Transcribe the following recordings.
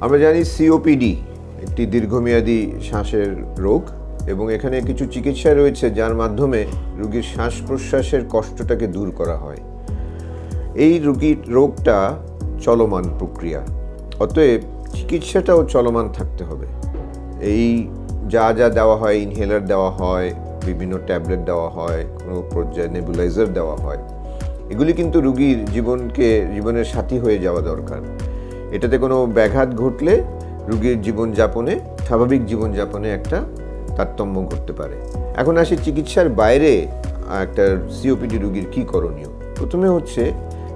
আমরা জানি সিওপিডি একটি দীর্ঘমেয়াদী শ্বাসের রোগ এবং এখানে কিছু চিকিৎসা রয়েছে যার মাধ্যমে রোগীর শ্বাস প্রশ্বাসের কষ্টটাকে দূর করা হয়। এই রোগটা চলমান প্রক্রিয়া, অতএব চিকিৎসাটাও চলমান থাকতে হবে। এই যা দেওয়া হয়, ইনহেলার দেওয়া হয়, বিভিন্ন ট্যাবলেট দেওয়া হয়, কোনো পর্যায়ে নেবুলাইজার দেওয়া হয়, এগুলি কিন্তু রোগীর জীবনের সাথী হয়ে যাওয়া দরকার। এটাতে কোনো ব্যাঘাত ঘটলে রোগীর জীবনযাপনে, স্বাভাবিক জীবনযাপনে একটা তারতম্য ঘটতে পারে। এখন আসি চিকিৎসার বাইরে একটা সিওপিডি রোগীর কী করণীয়। প্রথমে হচ্ছে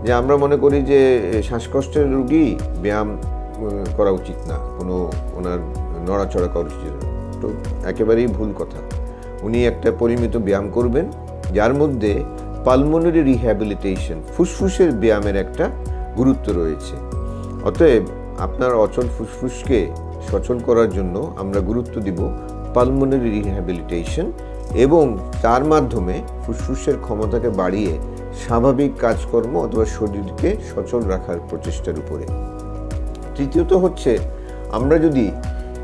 যে আমরা মনে করি যে শ্বাসকষ্টের রোগী ব্যায়াম করা উচিত না, ওনার নড়াচড়া করা উচিত না। তো একেবারেই ভুল কথা। উনি একটা পরিমিত ব্যায়াম করবেন যার মধ্যে পালমোনারি রিহ্যাবিলিটেশন, ফুসফুসের ব্যায়ামের একটা গুরুত্ব রয়েছে। অতএব আপনার অচল ফুসফুসকে সচল করার জন্য আমরা গুরুত্ব দিব পালমোনারি রিহ্যাবিলিটেশন এবং তার মাধ্যমে ফুসফুসের ক্ষমতাকে বাড়িয়ে স্বাভাবিক কাজকর্ম অথবা শরীরকে সচল রাখার প্রচেষ্টার উপরে। তৃতীয়ত হচ্ছে আমরা যদি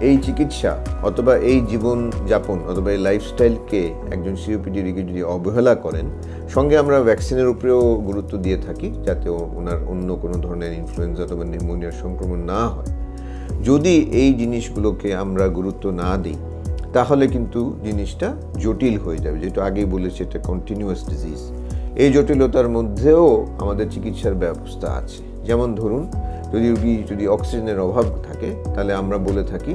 এই চিকিৎসা অথবা এই জীবনযাপন অথবা এই লাইফস্টাইলকে একজন সিওপিডি রোগী যদি অবহেলা করেন, সঙ্গে আমরা ভ্যাকসিনের উপরেও গুরুত্ব দিয়ে থাকি যাতে ওনার অন্য কোনো ধরনের ইনফ্লুয়েঞ্জা অথবা নিউমোনিয়ার সংক্রমণ না হয়। যদি এই জিনিসগুলোকে আমরা গুরুত্ব না দিই তাহলে কিন্তু জিনিসটা জটিল হয়ে যাবে, যেটা আগেই বলেছি এটা কন্টিনিউয়াস ডিজিজ। এই জটিলতার মধ্যেও আমাদের চিকিৎসার ব্যবস্থা আছে। যেমন ধরুন যদি অক্সিজেনের অভাব থাকে তাহলে আমরা বলে থাকি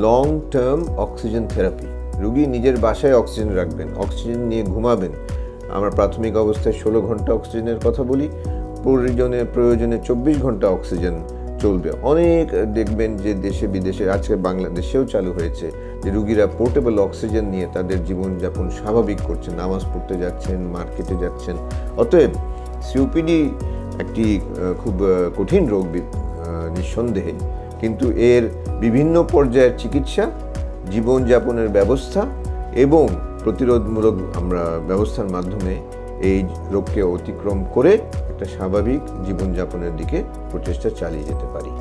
লং টার্ম অক্সিজেন থেরাপি। রোগী নিজের বাসায় অক্সিজেন রাখবেন, অক্সিজেন নিয়ে ঘুমাবেন। আমরা প্রাথমিক অবস্থায় 16 ঘন্টা অক্সিজেনের কথা বলি, প্রয়োজনে 24 ঘন্টা অক্সিজেন চলবে। অনেক দেখবেন যে দেশে বিদেশে, আজকে বাংলাদেশেও চালু হয়েছে যে রোগীরা পোর্টেবল অক্সিজেন নিয়ে তাদের জীবনযাপন স্বাভাবিক করছেন, নামাজ পড়তে যাচ্ছেন, মার্কেটে যাচ্ছেন। অতএব সিওপিডি একটি খুব কঠিন রোগ নিঃসন্দেহে, কিন্তু এর বিভিন্ন পর্যায়ের চিকিৎসা, জীবনযাপনের ব্যবস্থা এবং প্রতিরোধমূলক আমরা ব্যবস্থার মাধ্যমে এই রোগকে অতিক্রম করে একটা স্বাভাবিক জীবনযাপনের দিকে প্রচেষ্টা চালিয়ে যেতে পারি।